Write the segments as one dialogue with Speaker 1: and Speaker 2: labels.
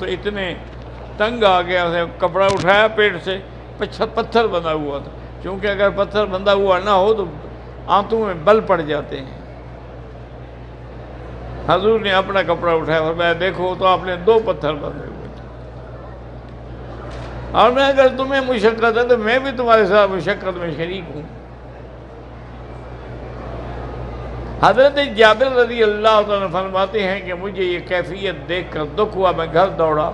Speaker 1: اتنے تنگ آ گیا، اسے کپڑا اٹھایا پیٹ سے، پتھر بندھا ہوا تھا، چونکہ اگر پتھر بندھا ہوا نہ ہو تو آنتوں میں بل پڑ جاتے ہیں۔ حضور نے اپنا کپڑا اٹھایا اور میں دیکھو تو آپ نے 2 پتھر بندھے ہوئے تھے، اور میں اگر تمہیں مشقت ہے تو میں بھی تمہارے ساتھ مشقت میں شریک ہوں۔ حضرت جابر رضی اللہ تعالیٰ فرماتے ہیں کہ مجھے یہ کیفیت دیکھ کر دکھ ہوا، میں گھر دوڑا،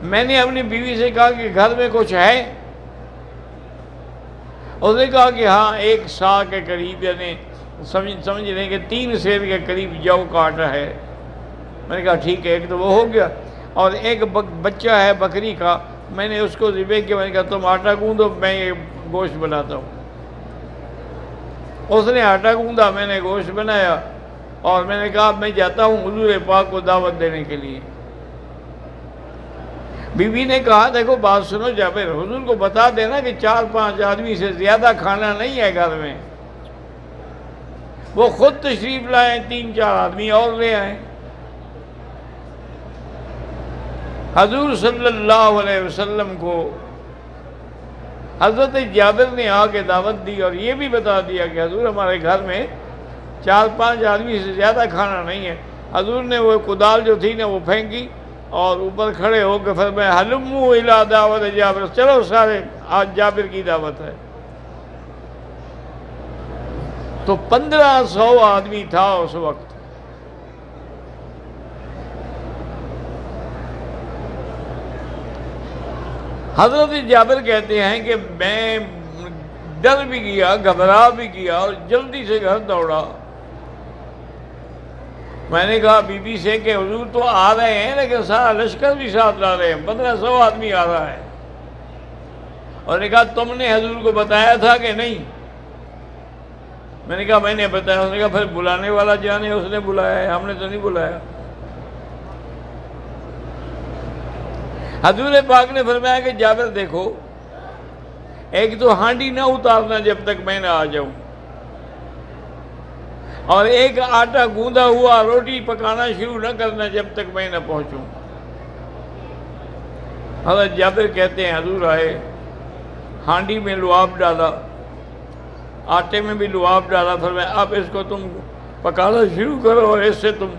Speaker 1: میں نے اپنی بیوی سے کہا کہ گھر میں کچھ ہے؟ اس نے کہا کہ ہاں 1 سا کے قریب، یعنی سمجھ لیں کہ 3 سیر کے قریب جو کا آٹا ہے۔ میں نے کہا ٹھیک ہے، ایک تو وہ ہو گیا، اور ایک بچہ ہے بکری کا، میں نے اس کو ذبح کیا، میں نے کہا تم آٹا گوندو، میں یہ گوشت بناتا ہوں۔ اس نے آٹا گوندا، میں نے گوشت بنایا، اور میں نے کہا میں جاتا ہوں حضور پاک کو دعوت دینے کے لیے۔ بی بی نے کہا دیکھو بات سنو جابر، حضور کو بتا دینا کہ 4-5 آدمی سے زیادہ کھانا نہیں ہے گھر میں، وہ خود تشریف لائیں، 3-4 آدمی اور لے آئیں۔ حضور صلی اللہ علیہ وسلم کو حضرت جابر نے آ کے دعوت دی، اور یہ بھی بتا دیا کہ حضور ہمارے گھر میں 4-5 آدمی سے زیادہ کھانا نہیں ہے۔ حضور نے وہ کدال جو تھی نا وہ پھینکی، اور اوپر کھڑے ہو کے فرمایا ہلموا الی دعوت جابر، چلو سارے آج جابر کی دعوت ہے۔ تو 1500 آدمی تھا اس وقت۔ حضرت جابر کہتے ہیں کہ میں ڈر بھی گیا، گھبرا بھی گیا، اور جلدی سے گھر دوڑا۔ میں نے کہا بی بی سے کہ حضور تو آ رہے ہیں لیکن سارا لشکر بھی ساتھ لا رہے ہیں، 1500 آدمی آ رہا ہے۔ اور نے کہا تم نے حضور کو بتایا تھا کہ نہیں؟ میں نے کہا میں نے بتایا۔ اس نے کہا پھر بلانے والا جانے، اس نے بلایا ہے، ہم نے تو نہیں بلایا۔ حضور پاک نے فرمایا کہ جابر دیکھو، ایک تو ہانڈی نہ اتارنا جب تک میں نہ آ جاؤں، اور ایک آٹا گوندا ہوا روٹی پکانا شروع نہ کرنا جب تک میں نہ پہنچوں۔ حضرت جابر کہتے ہیں حضور آئے، ہانڈی میں لعاب ڈالا، آٹے میں بھی لعاب ڈالا، فرمایا اب اس کو تم پکانا شروع کرو، اور اس سے تم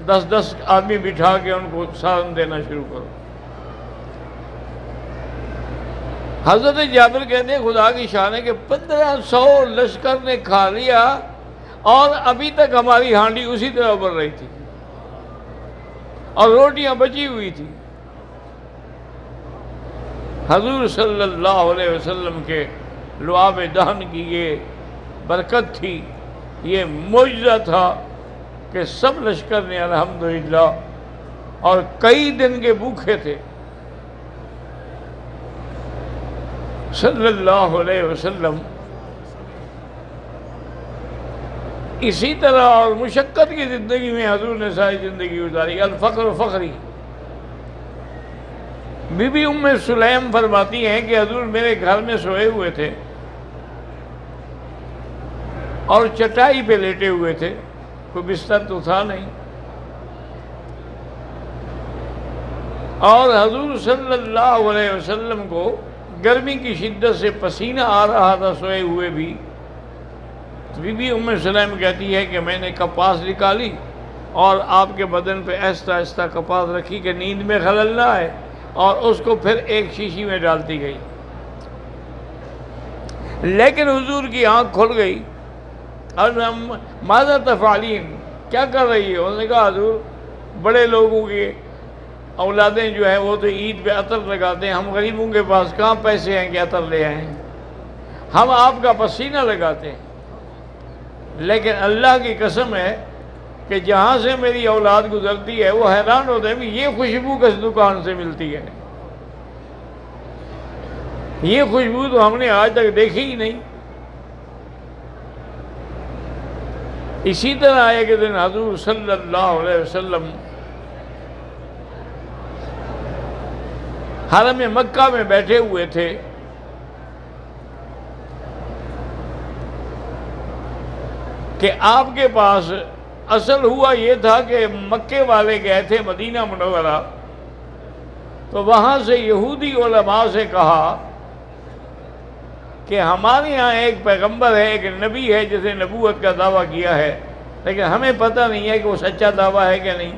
Speaker 1: 10 آدمی بٹھا کے ان کو سالن دینا شروع کرو۔ حضرت جابر کہتے ہیں خدا کی شان ہے کہ 1500 لشکر نے کھا لیا، اور ابھی تک ہماری ہانڈی اسی طرح ابل رہی تھی، اور روٹیاں بچی ہوئی تھی۔ حضور صلی اللہ علیہ وسلم کے لعاب دہن کی یہ برکت تھی، یہ معجزہ تھا کہ سب لشکر نے الحمدللہ، اور کئی دن کے بھوکے تھے۔ صلی اللہ علیہ وسلم اسی طرح اور مشقت کی زندگی میں حضور نے ساری زندگی گزاری۔ الفقر فخری۔ بی بی ام سلیم فرماتی ہیں کہ حضور میرے گھر میں سوئے ہوئے تھے، اور چٹائی پہ لیٹے ہوئے تھے، کوئی بستر تو تھا نہیں، اور حضور صلی اللہ علیہ وسلم کو گرمی کی شدت سے پسینہ آ رہا تھا سوئے ہوئے بھی۔ بی بی ام سلیم کہتی ہے کہ میں نے کپاس نکالی، اور آپ کے بدن پہ آہستہ آہستہ کپاس رکھی کہ نیند میں خلل نہ آئے، اور اس کو پھر ایک شیشی میں ڈالتی گئی۔ لیکن حضور کی آنکھ کھل گئی، اور ماذا تفعلین، کیا کر رہی ہے؟ انہوں نے کہا حضور بڑے لوگوں کی اولادیں جو ہیں وہ تو عید پہ عطر لگاتے ہیں، ہم غریبوں کے پاس کہاں پیسے ہیں کہ عطر لے آئیں، ہم آپ کا پسینہ لگاتے ہیں۔ لیکن اللہ کی قسم ہے کہ جہاں سے میری اولاد گزرتی ہے وہ حیران ہوتے ہیں کہ یہ خوشبو کس دکان سے ملتی ہے، یہ خوشبو تو ہم نے آج تک دیکھی ہی نہیں۔ اسی طرح ایک دن حضور صلی اللہ علیہ وسلم حرم مکہ میں بیٹھے ہوئے تھے، کہ آپ کے پاس اصل ہوا یہ تھا کہ مکے والے گئے تھے مدینہ منورہ، تو وہاں سے یہودی علماء سے کہا کہ ہمارے یہاں ایک پیغمبر ہے، ایک نبی ہے جس نے نبوت کا دعویٰ کیا ہے، لیکن ہمیں پتہ نہیں ہے کہ وہ سچا دعویٰ ہے کہ نہیں۔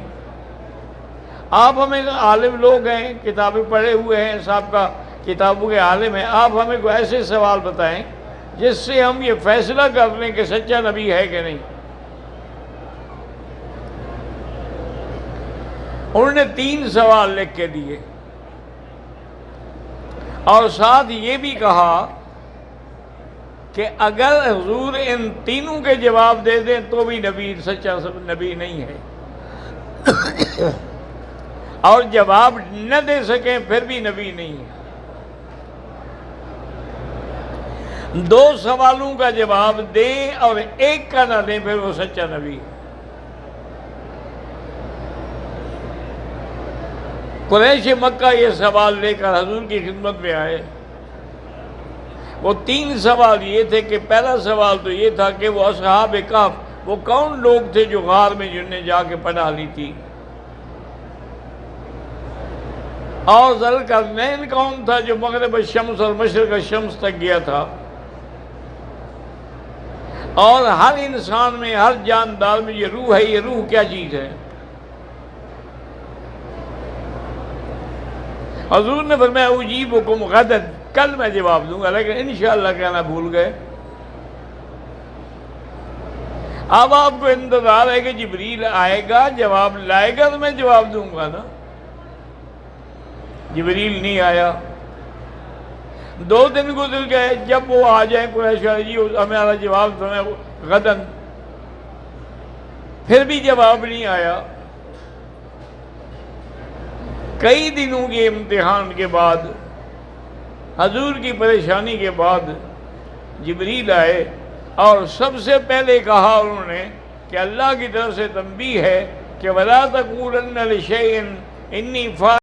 Speaker 1: آپ ہمیں عالم لوگ ہیں، کتابیں پڑھے ہوئے ہیں، صاحب کا کتابوں کے عالم ہیں، آپ ہمیں کوئی ایسے سوال بتائیں جس سے ہم یہ فیصلہ کر لیں کہ سچا نبی ہے کہ نہیں۔ انہوں نے 3 سوال لکھ کے دیے اور ساتھ یہ بھی کہا کہ اگر حضور ان تینوں کے جواب دے دیں تو بھی نبی سچا نبی نہیں ہے، اور جواب نہ دے سکیں پھر بھی نبی نہیں ہے۔ 2 سوالوں کا جواب دیں اور 1 کا نہ دیں پھر وہ سچا نبی ہے۔ قریش مکہ یہ سوال لے کر حضور کی خدمت میں آئے۔ وہ 3 سوال یہ تھے کہ پہلا سوال تو یہ تھا کہ وہ اصحاب کہف وہ کون لوگ تھے جو غار میں جنہوں نے جا کے پناہ لی تھی، اور ذوالقرنین کون تھا جو مغرب الشمس اور مشرق الشمس تک گیا تھا، اور ہر انسان میں، ہر جاندار میں یہ روح ہے، یہ روح کیا چیز ہے۔ حضور نے فرمایا اجیبکم غدا، کل میں جواب دوں گا، لیکن انشاءاللہ کہنا بھول گئے۔ اب آپ کو انتظار ہے کہ جبریل آئے گا، جواب لائے گا تو میں جواب دوں گا نا۔ جبریل نہیں آیا، 2 دن گزر گئے، جب وہ آ جائیں قریش والے، جی ہمارا جواب دیں غدن، پھر بھی جواب نہیں آیا۔ کئی دنوں کے امتحان کے بعد، حضور کی پریشانی کے بعد جبریل آئے اور سب سے پہلے کہا انہوں نے کہ اللہ کی طرف سے تنبیہ ہے کہ وَلَا تَقُولَنَّ لِشَيْءٍ إِنِّي فَاعِلٌ